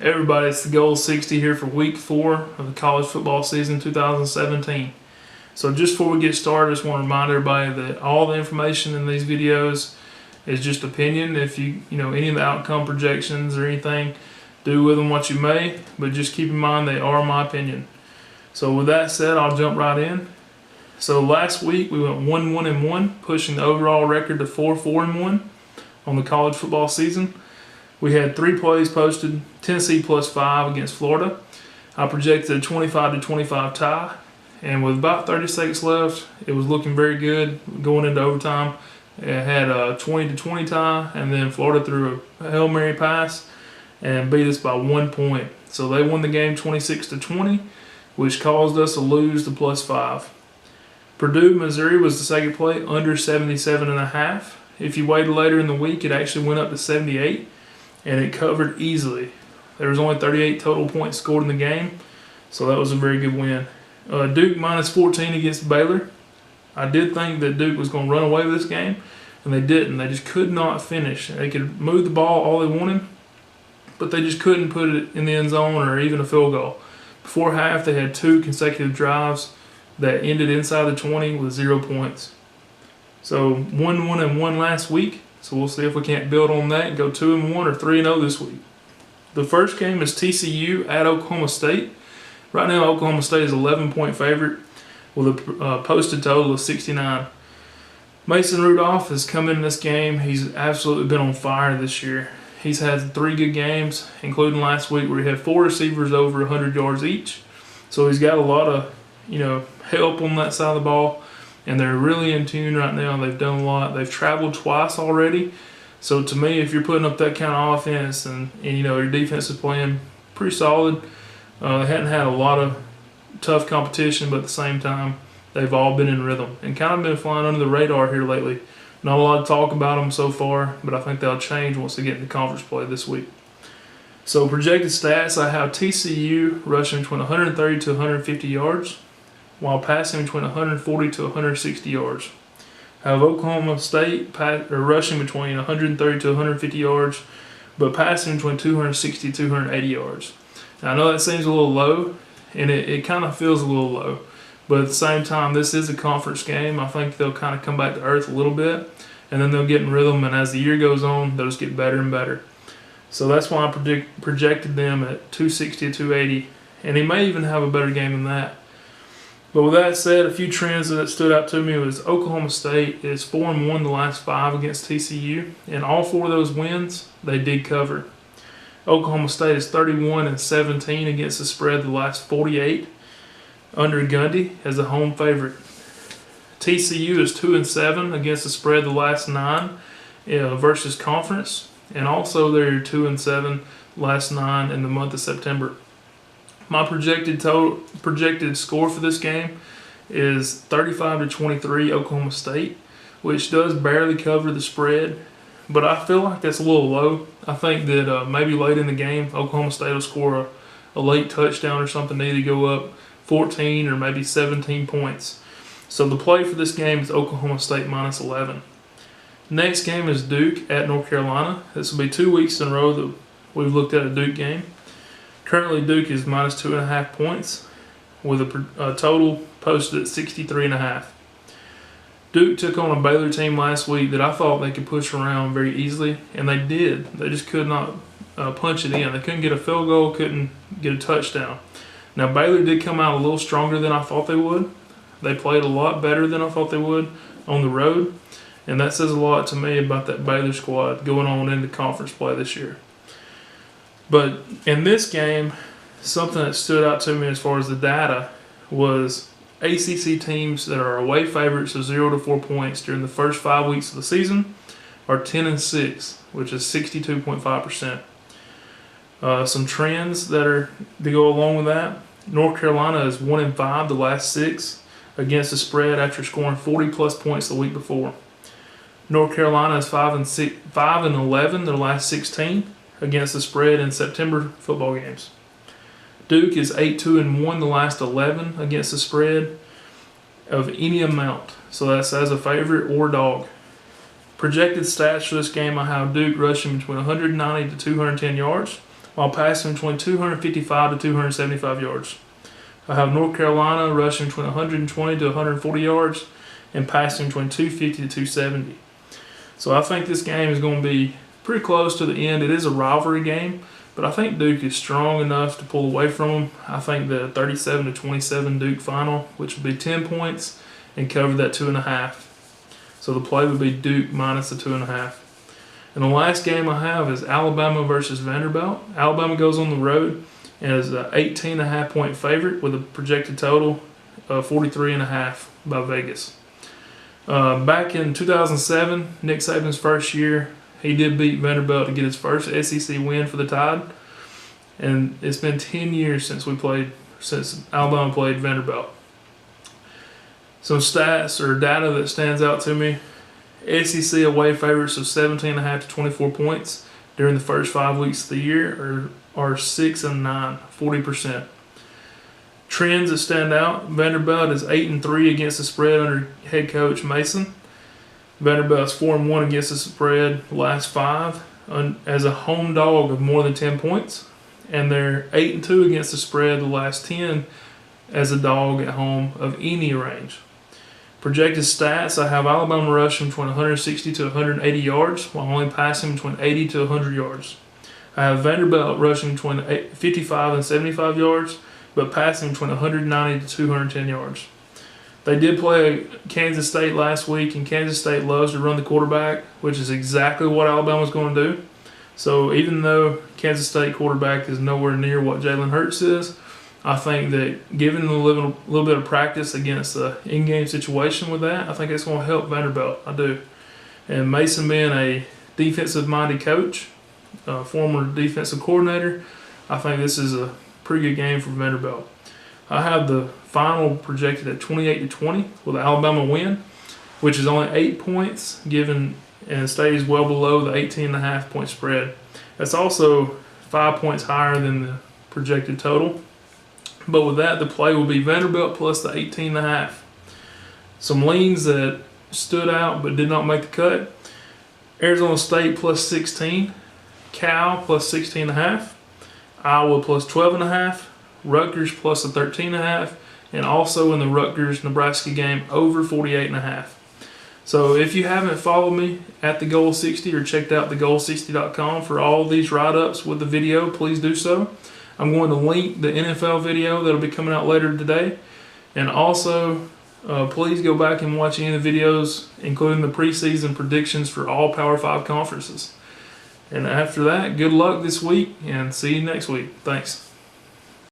Everybody, it's the Goal 60 here for week 4 of the college football season 2017. So just before we get started, I just want to remind everybody that all the information in these videos is just opinion. If you know any of the outcome projections or anything, do with them what you may, but just keep in mind they are my opinion. So with that said, I'll jump right in. So last week we went 1-1-1, pushing the overall record to 4-4-1 on the college football season. We had 3 plays posted, Tennessee +5 against Florida. I projected a 25-25 tie, and with about 30 seconds left, it was looking very good going into overtime. It had a 20-20 tie, and then Florida threw a Hail Mary pass and beat us by 1 point. So they won the game 26-20, which caused us to lose the +5. Purdue, Missouri was the second play, under 77.5. If you waited later in the week, it actually went up to 78. And it covered easily. There was only 38 total points scored in the game, so that was a very good win. Duke -14 against Baylor. I did think that Duke was going to run away with this game, and they didn't. They just could not finish. They could move the ball all they wanted, but they just couldn't put it in the end zone or even a field goal. Before half, they had 2 consecutive drives that ended inside the 20 with 0 points. So 1-1-1 last week. So we'll see if we can't build on that and go 2-1 or 3-0 this week. The first game is TCU at Oklahoma State. Right now, Oklahoma State is 11-point favorite with a posted total of 69. Mason Rudolph has come in this game. He's absolutely been on fire this year. He's had 3 good games, including last week where he had 4 receivers over 100 yards each. So he's got a lot of help on that side of the ball. And they're really in tune right now. They've done a lot. They've traveled twice already. So to me, if you're putting up that kind of offense and your defense is playing pretty solid, they hadn't had a lot of tough competition, but at the same time, they've all been in rhythm and kind of been flying under the radar here lately. Not a lot of talk about them so far, but I think they'll change once they get into conference play this week. So projected stats, I have TCU rushing between 130 to 150 yards. While passing between 140 to 160 yards. I have Oklahoma State rushing between 130 to 150 yards, but passing between 260 to 280 yards. Now, I know that seems a little low, and it kind of feels a little low, but at the same time, this is a conference game. I think they'll kind of come back to earth a little bit, and then they'll get in rhythm, and as the year goes on, they'll just get better and better. So that's why I projected them at 260 to 280, and he may even have a better game than that. But with that said, a few trends that stood out to me was Oklahoma State is 4-1 the last 5 against TCU, and all 4 of those wins they did cover. Oklahoma State is 31-17 against the spread the last 48 under Gundy as a home favorite. TCU is 2-7 against the spread the last 9 versus conference, and also they're 2-7 last 9 in the month of September. My projected score for this game is 35-23 Oklahoma State, which does barely cover the spread, but I feel like that's a little low. I think that maybe late in the game, Oklahoma State will score a late touchdown or something, need to go up 14 or maybe 17 points. So the play for this game is Oklahoma State -11. Next game is Duke at North Carolina. This will be 2 weeks in a row that we've looked at a Duke game. Currently, Duke is -2.5 points with a total posted at 63.5. Duke took on a Baylor team last week that I thought they could push around very easily, and they did. They just could not punch it in. They couldn't get a field goal, couldn't get a touchdown. Now, Baylor did come out a little stronger than I thought they would. They played a lot better than I thought they would on the road, and that says a lot to me about that Baylor squad going on into conference play this year. But in this game, something that stood out to me as far as the data was ACC teams that are away favorites of 0 to 4 points during the first 5 weeks of the season are 10-6, which is 62.5%. Some trends that go along with that. North Carolina is 1-5 the last 6 against the spread after scoring 40+ points the week before. North Carolina is 5-11 their last 16 against the spread in September football games. Duke is 8-2-1 the last 11 against the spread of any amount. So that's as a favorite or dog. Projected stats for this game, I have Duke rushing between 190 to 210 yards, while passing between 255 to 275 yards. I have North Carolina rushing between 120 to 140 yards and passing between 250 to 270. So I think this game is going to be pretty close to the end. It is a rivalry game, but I think Duke is strong enough to pull away from them. I think the 37 to 27 Duke final, which would be 10 points, and cover that 2.5. So the play would be Duke minus the 2.5. And the last game I have is Alabama versus Vanderbilt. Alabama goes on the road and is an 18.5 point favorite with a projected total of 43.5 by Vegas. Back in 2007, Nick Saban's first year, he did beat Vanderbilt to get his first SEC win for the Tide. And it's been 10 years since Alabama played Vanderbilt. Some stats or data that stands out to me. SEC away favorites of 17.5 to 24 points during the first 5 weeks of the year are 6 and 9, 40%. Trends that stand out: Vanderbilt is 8-3 against the spread under head coach Mason. Vanderbilt's 4-1 against the spread the last 5 as a home dog of more than 10 points, and they're 8-2 against the spread the last 10 as a dog at home of any range. Projected stats: I have Alabama rushing between 160 to 180 yards while only passing between 80 to 100 yards. I have Vanderbilt rushing between 55 and 75 yards, but passing between 190 to 210 yards. They did play Kansas State last week, and Kansas State loves to run the quarterback, which is exactly what Alabama's going to do. So even though Kansas State quarterback is nowhere near what Jalen Hurts is, I think that giving them a little bit of practice against the in-game situation with that, I think it's going to help Vanderbilt. I do. And Mason being a defensive-minded coach, former defensive coordinator, I think this is a pretty good game for Vanderbilt. I have the final projected at 28-20 with an Alabama win, which is only 8 points given and stays well below the 18.5 point spread. That's also 5 points higher than the projected total. But with that, the play will be Vanderbilt plus the 18.5. Some leans that stood out but did not make the cut: Arizona State plus 16, Cal plus 16.5, Iowa plus 12.5, Rutgers plus a 13.5, and also in the Rutgers-Nebraska game over 48.5. So if you haven't followed me at the Goal 60 or checked out thegoal60.com for all these write-ups with the video, please do so. I'm going to link the NFL video that'll be coming out later today. And also, please go back and watch any of the videos, including the preseason predictions for all Power 5 conferences. And after that, good luck this week, and see you next week. Thanks.